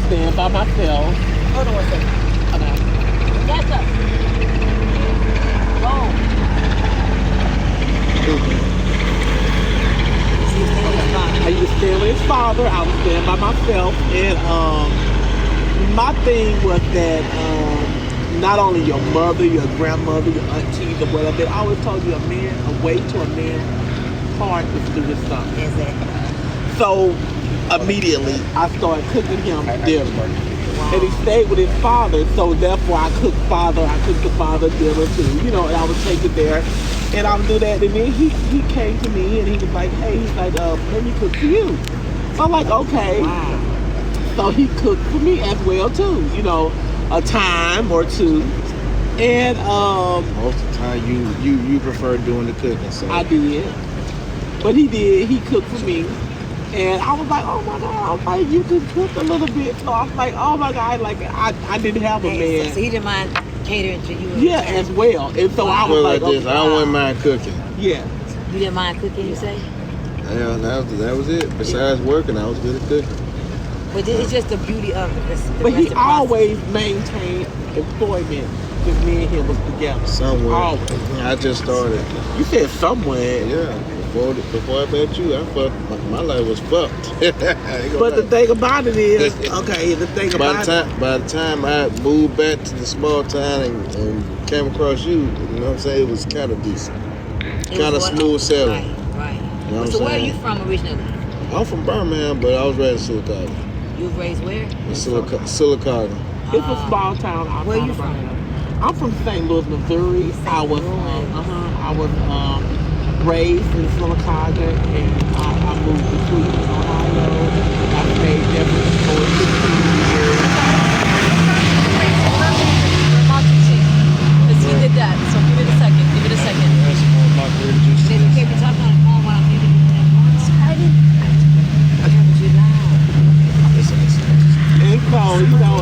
stand by myself. Hold on one second. Okay. That's up. Go. I used to stand with his father. I would stand by myself. And my thing was that not only your mother, your grandmother, your aunties, or whatever, they always told you a way to a man's heart is through his son. Exactly. So immediately I started cooking him dinner. Wow. And he stayed with his father, so therefore I cooked the father dinner too. You know, and I would take it there and I would do that. And then he came to me and he was like, hey, he's like, let me cook for you. So I'm like, okay. Wow. So he cooked for me as well too, you know, a time or two. And most of the time you prefer doing the cooking, so I did. But he cooked for me. And I was like, oh my God, I was like, you just cooked a little bit. So I was like, oh my God, like I didn't have a man. So he didn't mind catering to you? Yeah, as well. And so I was like, this, I wouldn't mind cooking. Yeah. You didn't mind cooking, you say? Yeah, that was it. Besides working, I was good at cooking. But it's just the beauty of it. But he always maintained employment because me and him was together. Somewhere. Always. I just started. You said somewhere. Yeah. Before I met you, my life was fucked. But the thing about it is, by the time I moved back to the small town and came across you, you know what I'm saying, it was kind of decent. Kind of smooth sailing. Right. You know So where are you from originally? I'm from Birmingham, but I was raised in Silicaca. You was raised where? In Silicaca. It's a small town. Where you from? I'm from St. Louis, Missouri. I was raised in Silicaca, and I moved to Cleveland, Ohio. I stayed there for 15 years. Because he did that, so give it a second. If you can't be talking on the phone while I'm leaving you that one, and so, you know,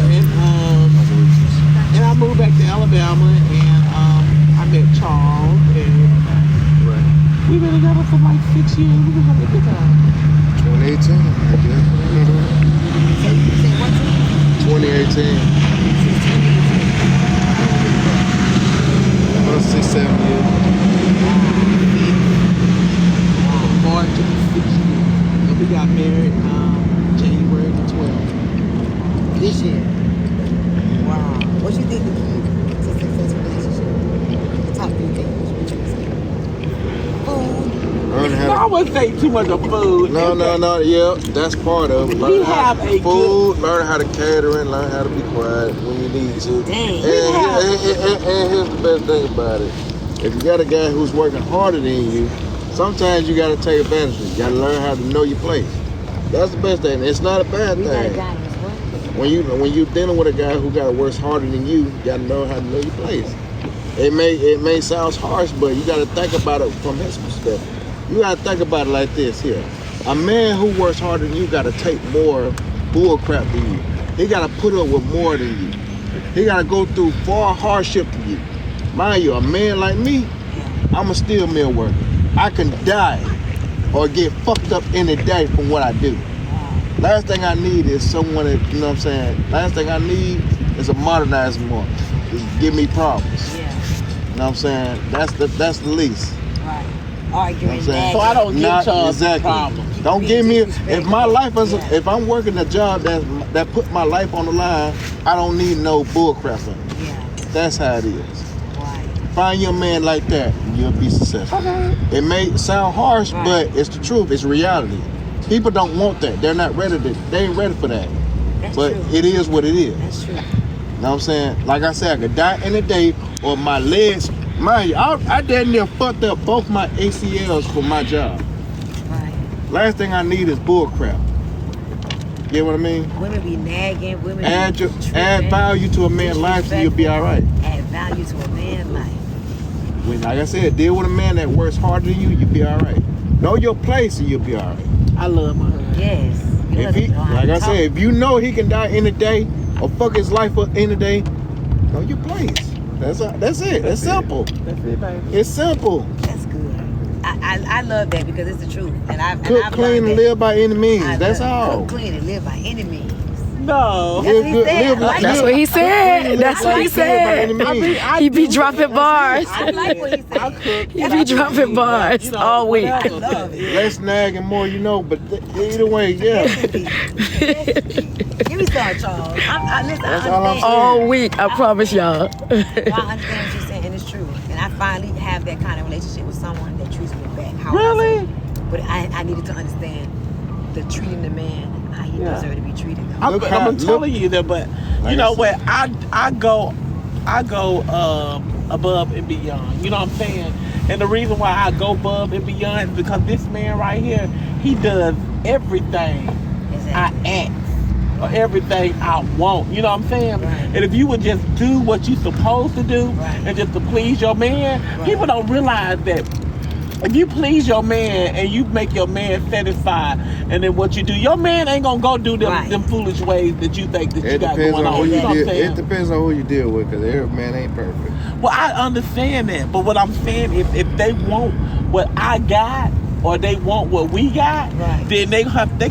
and I moved back to Alabama, and I met Charles, and we've been together for like 6 years. We've been having a good time. 2018, I guess. 2018. About 6-7 years. March of 6 years. And we got married January the 12th. this year. Wow. What you think the key to a successful relationship? The top 3 things. I wouldn't say too much of food. No. Yeah, that's part of it. We have a food. Learn how to cater and learn how to be quiet when you need to. Dang. And here's the best thing about it: if you got a guy who's working harder than you, sometimes you got to take advantage of it. You got to learn how to know your place. That's the best thing. It's not a bad thing. Got a guy who's what? When you dealing with a guy who got to work harder than you got to know how to know your place. It may sound harsh, but you got to think about it from his perspective. You gotta think about it like this here. A man who works harder than you gotta take more bull crap than you. He gotta put up with more than you. He gotta go through far hardship than you. Mind you, a man like me, I'm a steel mill worker. I can die or get fucked up any day from what I do. Last thing I need is someone that, you know what I'm saying? Last thing I need is a modernized woman. Just give me problems. Yeah. You know what I'm saying? That's the least. Right. Arguing, so I don't give Charles problems. Don't give me if my life is if I'm working a job that put my life on the line, I don't need no bull crap. Yeah. That's how it is. Right. Find your man like that, and you'll be successful. Okay. It may sound harsh, but it's the truth. It's reality. People don't want that. They're not ready to. They ain't ready for that. That's but true. It is what it is. That's true. You know what I'm saying? Like I said, I could die in a day, or my legs. Mind you, I damn near fucked up both my ACLs for my job. Right. Last thing I need is bull crap. Get what I mean? Women be nagging. Women add value to a man's life and you'll be all right. Add value to a man's life. When, like I said, deal with a man that works harder than you, you'll be all right. Know your place and you'll be all right. I love my husband. Yes. If he, like I said, if you know he can die any day or fuck his life up any day, know your place. That's it. It's simple. That's it, baby. It's simple. That's good. I love that because it's the truth. And Cook, clean, and live by any means. That's all. Cook, clean, and live by any means. No. That's what he said. That's what he said. That's what he said. He be dropping bars. I like what he said. He be dropping bars all week. I love it. Less nagging, more you know. But either way, yeah. Give me some, Charles. Listen, That's all I'm saying. All week, I promise y'all. Well, I understand what you're saying, and it's true. And I finally have that kind of relationship with someone that treats me back. How Really? But I needed to understand the treating the man how he deserved to be treated. I'm telling you that, but you know what? I go above and beyond. You know what I'm saying? And the reason why I go above and beyond is because this man right here, he does everything I ask or everything I want. You know what I'm saying? Right. And if you would just do what you're supposed to do and just to please your man, people don't realize that. If you please your man and you make your man satisfied, and then what you do, your man ain't gonna go do them foolish ways that you think that you got going on. You know what I'm saying? It depends on who you deal with, because every man ain't perfect. Well, I understand that, but what I'm saying, if they want what I got or they want what we got, then they just have to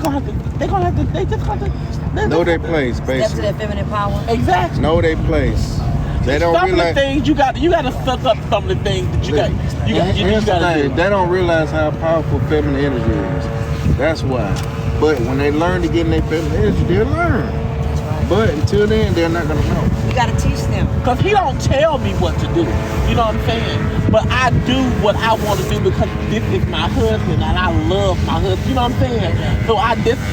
Know their place, Step to basically. that feminine power. Exactly. Know their place. They don't some realize. of the things you got to suck up some of the things that you got to do. They don't realize how powerful feminine energy is. That's why. But when they learn to get in their feminine energy, they'll learn. But until then, they're not gonna know. You gotta teach them. Because he don't tell me what to do. You know what I'm saying? But I do what I want to do because this is my husband and I love my husband. You know what I'm saying? So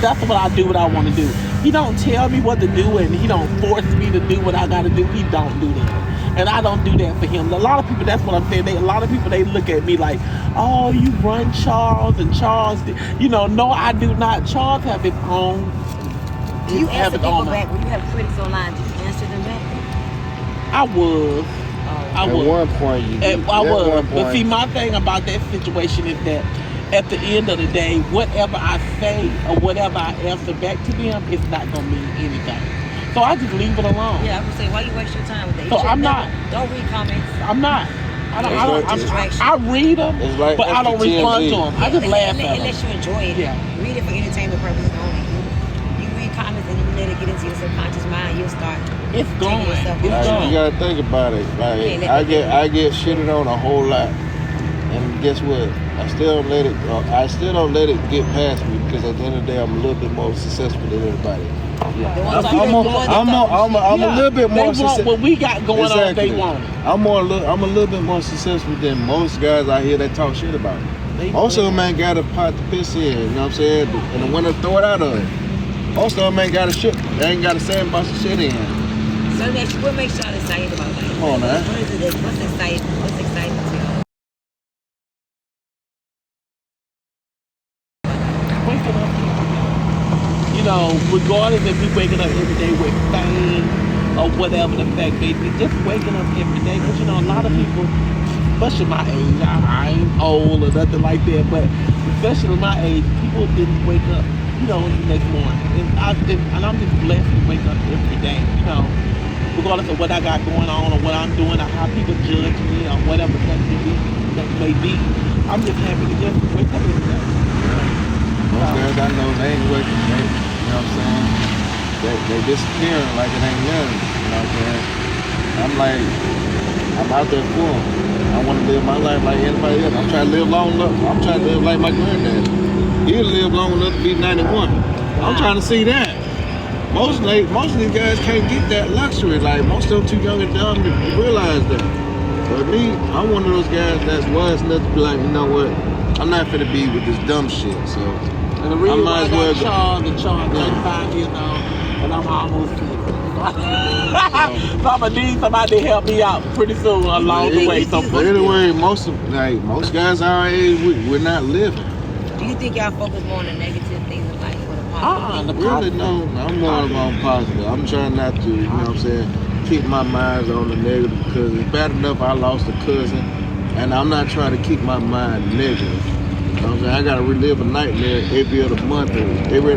that's what I do, what I want to do. He don't tell me what to do and he don't force me to do what I got to do. He don't do that. And I don't do that for him. A lot of people, that's what I'm saying. A lot of people, they look at me like, oh, you run Charles and Charles. You know, no, I do not. Charles have his own. Do you answer people back when you have critics online? Do you answer them back? I was. At one point, you did. I was. But see, my thing about that situation is that at the end of the day, whatever I say or whatever I answer back to them, it's not going to mean anything. So I just leave it alone. Yeah, I would say, why you waste your time with that? So I'm not. Don't read comments. I'm not. I read them, like but I don't respond to them. I just laugh at them. Unless you enjoy it. Yeah. Read it for entertainment purposes only. You read comments and you let it get into your subconscious mind, you'll start. It's going. You gotta think about it. Like I get shitted on a whole lot, and guess what? I still don't let it get past me, because at the end of the day, I'm a little bit more successful than everybody. I'm a little bit more successful. What we got going on, they want it. I'm a little bit more successful than most guys out here that talk shit about it. Most of them ain't got a pot to piss in, you know what I'm saying? And the winner throw it out of it. Most of them ain't got a shit. They ain't got a sandbox of shit in. So what makes y'all excited about life? Come on, man. What is it? What's exciting to y'all? Waking up. You know, regardless if we waking up every day with fame or whatever the fact may be, just waking up every day. Because, you know, a lot of people, especially my age, I ain't old or nothing like that, but especially my age, people didn't wake up, you know, the next morning. And I'm just blessed to wake up every day, you know, regardless of what I got going on or what I'm doing or how people judge me or whatever that may be. I'm just happy to just wake up every day. Most guys I know, they ain't working, you know what I'm saying? They disappearing like it ain't nothing, you know what I'm saying? I'm out there for them. I want to live my life like anybody else. I'm trying to live long enough. I'm trying to live like my granddad. He'll live long enough to be 91. I'm trying to see that. Most of these guys can't get that luxury. Like, most of them too young and dumb to realize that. But me, I'm one of those guys that's wise enough to be like, you know what? I'm not finna be with this dumb shit, so and the reason why I got Charles 35 years old, and I'm almost 50. So I'm gonna need somebody to help me out pretty soon along the way. But anyway, most guys our age, we're not living. Do you think y'all focus more on the negative things in life or the positive? Really, no. I'm more on positive. I'm trying not to, you know what I'm saying, keep my mind on the negative, because it's bad enough I lost a cousin. And I'm not trying to keep my mind negative. You know what I'm saying? I gotta relive a nightmare every other month or every